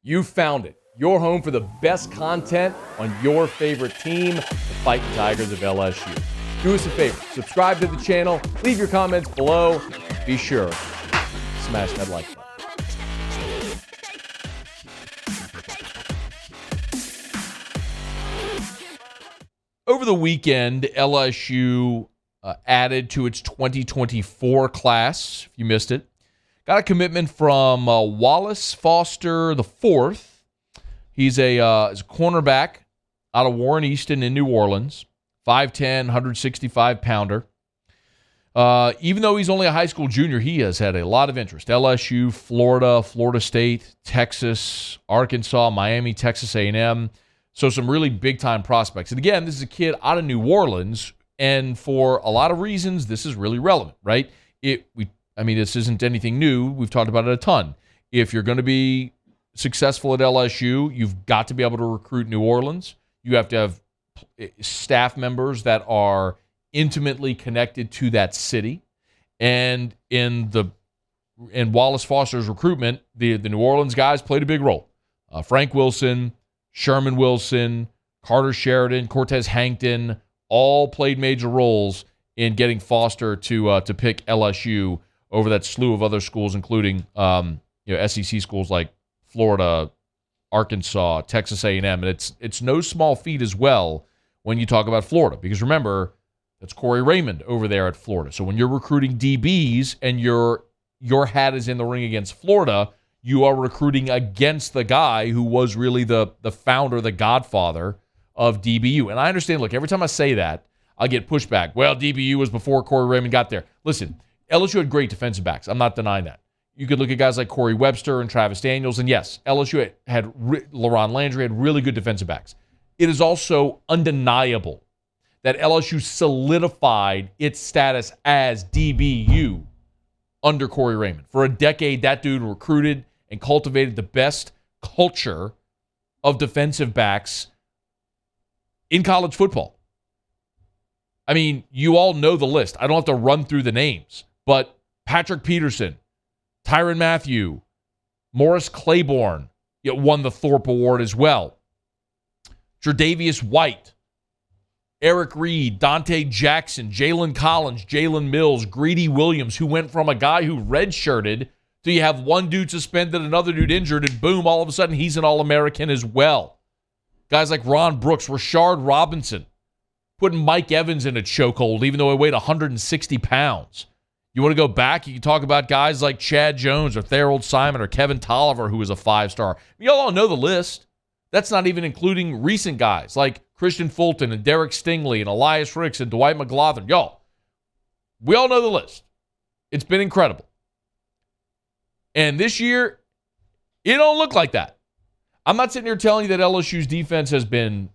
You found it. Your home for the best content on your favorite team, the Fighting Tigers of LSU. Do us a favor. Subscribe to the channel. Leave your comments below. Be sure to smash that like button. Over the weekend, LSU added to its 2024 class, if you missed it. Got a commitment from Wallace Foster IV. He's a cornerback out of Warren Easton in New Orleans, 5'10", 165-pounder. Even though he's only a high school junior, he has had a lot of interest. LSU, Florida, Florida State, Texas, Arkansas, Miami, Texas A&M. So some really big-time prospects. And again, this is a kid out of New Orleans, and for a lot of reasons, this is really relevant, right? This isn't anything new. We've talked about it a ton. If you're going to be successful at LSU, you've got to be able to recruit New Orleans. You have to have staff members that are intimately connected to that city. And in Wallace Foster's recruitment, the New Orleans guys played a big role. Frank Wilson, Sherman Wilson, Carter Sheridan, Cortez Hankton, all played major roles in getting Foster to pick LSU over that slew of other schools, including SEC schools like Florida, Arkansas, Texas A&M, and it's no small feat as well when you talk about Florida, because remember, that's Corey Raymond over there at Florida. So when you're recruiting DBs and your hat is in the ring against Florida, you are recruiting against the guy who was really the founder, the godfather of DBU. And I understand, look, every time I say that, I get pushback. Well, DBU was before Corey Raymond got there. Listen, LSU had great defensive backs. I'm not denying that. You could look at guys like Corey Webster and Travis Daniels, and yes, LSU had LaRon Landry had really good defensive backs. It is also undeniable that LSU solidified its status as DBU under Corey Raymond. For a decade, that dude recruited and cultivated the best culture of defensive backs in college football. I mean, you all know the list. I don't have to run through the names, but Patrick Peterson, Tyrann Mathieu, Morris Claiborne won the Thorpe Award as well. Tre'Davious White, Eric Reed, Dante Jackson, Jalen Collins, Jalen Mills, Greedy Williams, who went from a guy who redshirted to you have one dude suspended, another dude injured, and boom, all of a sudden he's an All-American as well. Guys like Ron Brooks, Rashard Robinson, putting Mike Evans in a chokehold, even though he weighed 160 pounds. You want to go back? You can talk about guys like Chad Jones or Tharold Simon or Kevin Tolliver, who was a 5-star. You all know the list. That's not even including recent guys like Christian Fulton and Derek Stingley and Elias Ricks and Dwight McGlothern. Y'all, we all know the list. It's been incredible. And this year, it don't look like that. I'm not sitting here telling you that LSU's defense has been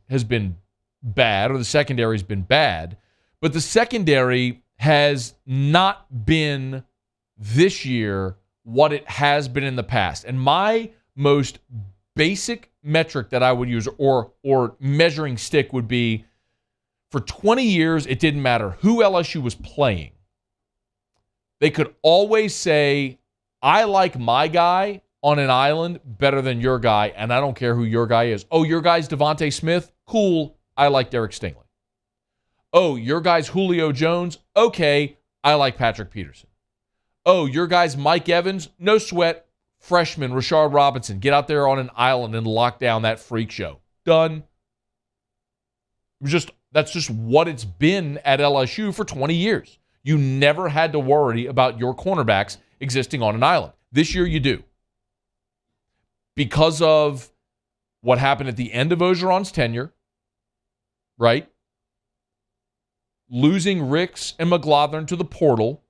bad or the secondary has been bad, but the secondary has not been this year what it has been in the past. And my most basic metric that I would use or measuring stick would be, for 20 years, it didn't matter who LSU was playing. They could always say, I like my guy on an island better than your guy, and I don't care who your guy is. Oh, your guy's Devontae Smith? Cool. I like Derek Stingley. Oh, your guy's Julio Jones? Okay, I like Patrick Peterson. Oh, your guy's Mike Evans? No sweat. Freshman Rashard Robinson. Get out there on an island and lock down that freak show. Done. That's just what it's been at LSU for 20 years. You never had to worry about your cornerbacks existing on an island. This year you do. Because of what happened at the end of Ogeron's tenure, right? Losing Ricks and McGlothern to the portal.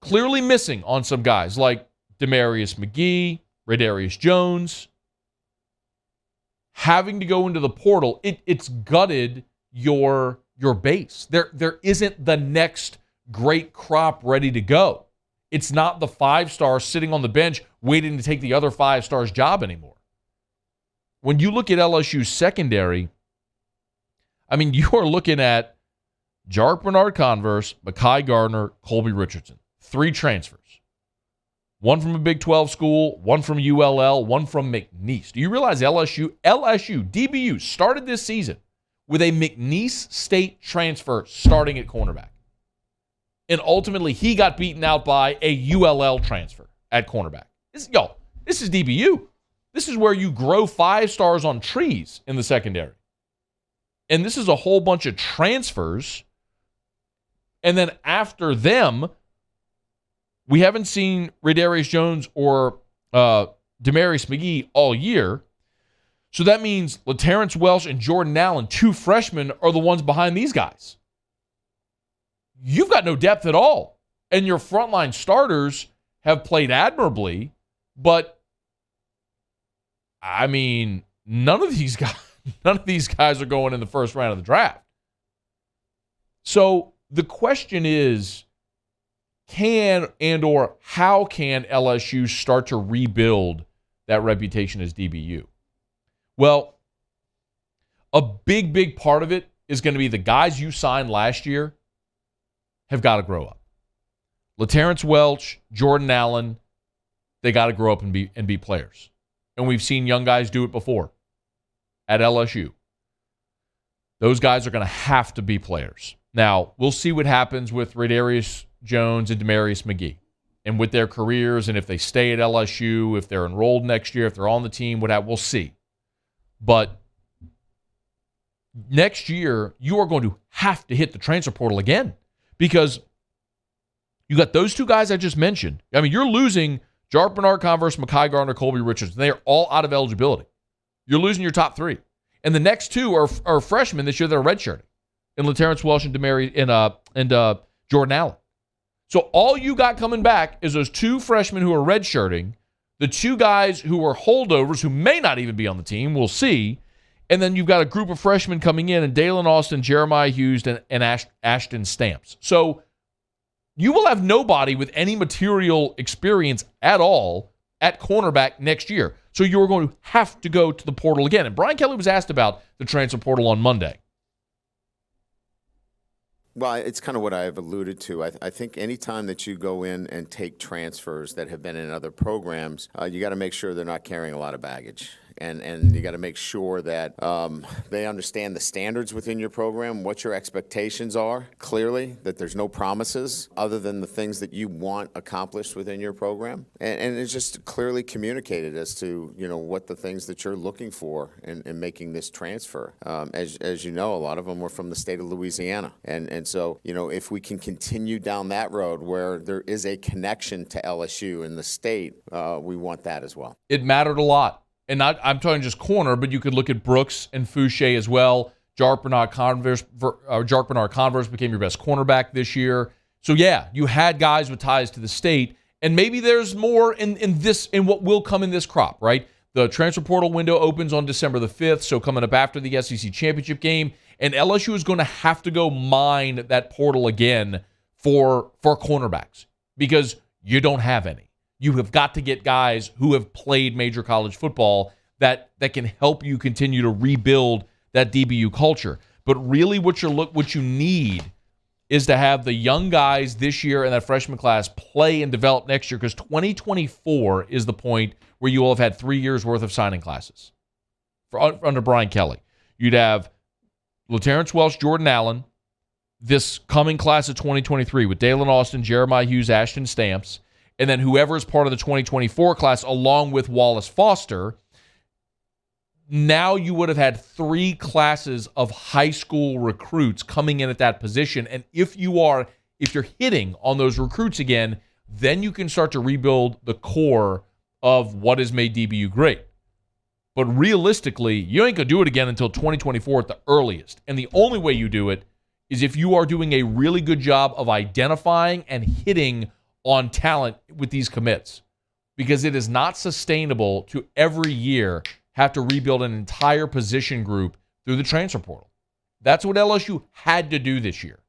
Clearly missing on some guys like Demarius McGee, Radarius Jones. Having to go into the portal, it's gutted your base. There isn't the next great crop ready to go. It's not the 5-star sitting on the bench waiting to take the other 5-star's job anymore. When you look at LSU's secondary, I mean, you are looking at Jark Bernard-Converse, Mekhi Gardner, Colby Richardson. 3 transfers. One from a Big 12 school, one from ULL, one from McNeese. Do you realize LSU, DBU started this season with a McNeese State transfer starting at cornerback? And ultimately, he got beaten out by a ULL transfer at cornerback. This is DBU. This is where you grow 5 stars on trees in the secondary. And this is a whole bunch of transfers. And then after them, we haven't seen Radarius Jones or Demarius McGee all year. So that means LaTerrence Welsh and Jordan Allen, 2 freshmen, are the ones behind these guys. You've got no depth at all. And your frontline starters have played admirably, but I mean, none of these guys are going in the first round of the draft. So the question is, can and or how can LSU start to rebuild that reputation as DBU? Well, a big part of it is going to be the guys you signed last year have got to grow up. LaTerrence Welch, Jordan Allen, they got to grow up and be players. And we've seen young guys do it before at LSU. Those guys are going to have to be players. Now, we'll see what happens with Radarius Jones and Demarius McGee and with their careers, and if they stay at LSU, if they're enrolled next year, if they're on the team, we'll see. But next year, you are going to have to hit the transfer portal again because you got those 2 guys I just mentioned. I mean, you're losing Bernard-Converse, Mekhi Garner, Colby Richards. They are all out of eligibility. You're losing your top 3. And the next 2 are freshmen this year that are redshirting. And LaTerrence Welsh and Jordan Allen. So all you got coming back is those 2 freshmen who are redshirting, the 2 guys who are holdovers who may not even be on the team, we'll see, and then you've got a dgroup of freshmen coming in, and Dalen Austin, Jeremiah Hughes, and Ashton Stamps. So you will have nobody with any material experience at all at cornerback next year. So you're going to have to go to the portal again. And Brian Kelly was asked about the transfer portal on Monday. Well, it's kind of what I've alluded to. I think any time that you go in and take transfers that have been in other programs, you got to make sure they're not carrying a lot of baggage. And you got to make sure that they understand the standards within your program, what your expectations are, clearly, that there's no promises other than the things that you want accomplished within your program. And it's just clearly communicated as to, what the things that you're looking for in making this transfer. As you know, a lot of them were from the state of Louisiana. And so, if we can continue down that road where there is a connection to LSU in the state, we want that as well. It mattered a lot. And I'm talking just corner, but you could look at Brooks and Fouché as well. Bernard-Converse became your best cornerback this year. So, yeah, you had guys with ties to the state. And maybe there's more in what will come in this crop, right? The transfer portal window opens on December the 5th, so coming up after the SEC championship game. And LSU is going to have to go mine that portal again for cornerbacks because you don't have any. You have got to get guys who have played major college football that can help you continue to rebuild that DBU culture. But really what you need is to have the young guys this year in that freshman class play and develop next year because 2024 is the point where you will have had 3 years' worth of signing classes under Brian Kelly. You'd have LaTerrence Welch, Jordan Allen, this coming class of 2023 with Dalen Austin, Jeremiah Hughes, Ashton Stamps, and then whoever is part of the 2024 class along with Wallace Foster. Now you would have had 3 classes of high school recruits coming in at that position. And if you're hitting on those recruits again, then you can start to rebuild the core of what has made DBU great. But realistically, you ain't going to do it again until 2024 at the earliest. And the only way you do it is if you are doing a really good job of identifying and hitting on talent with these commits, because it is not sustainable to every year have to rebuild an entire position group through the transfer portal. That's what LSU had to do this year.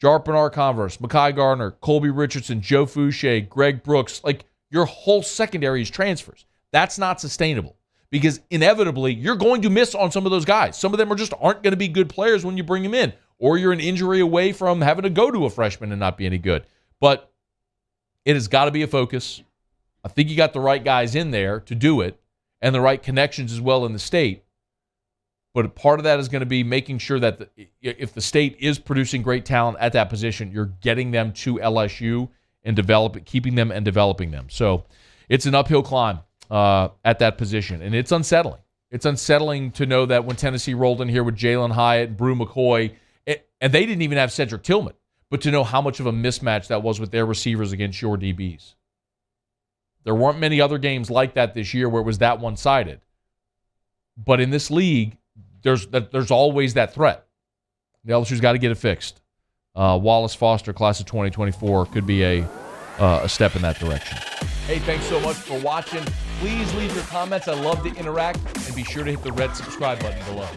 Bernard-Converse, Mekhi Garner, Colby Richardson, Joe Fouché, Greg Brooks, like your whole secondary is transfers. That's not sustainable because inevitably you're going to miss on some of those guys. Some of them aren't going to be good players when you bring them in, or you're an injury away from having to go to a freshman and not be any good. But It has got to be a focus. I think you got the right guys in there to do it and the right connections as well in the state. But part of that is going to be making sure that if the state is producing great talent at that position, you're getting them to LSU and keeping them and developing them. So it's an uphill climb at that position, and it's unsettling. It's unsettling to know that when Tennessee rolled in here with Jalen Hyatt and Brew McCoy, and they didn't even have Cedric Tillman, but to know how much of a mismatch that was with their receivers against your DBs. There weren't many other games like that this year where it was that one-sided. But in this league, there's always that threat. The LSU's got to get it fixed. Wallace Foster, class of 2024, could be a step in that direction. Hey, thanks so much for watching. Please leave your comments. I love to interact. And be sure to hit the red subscribe button below.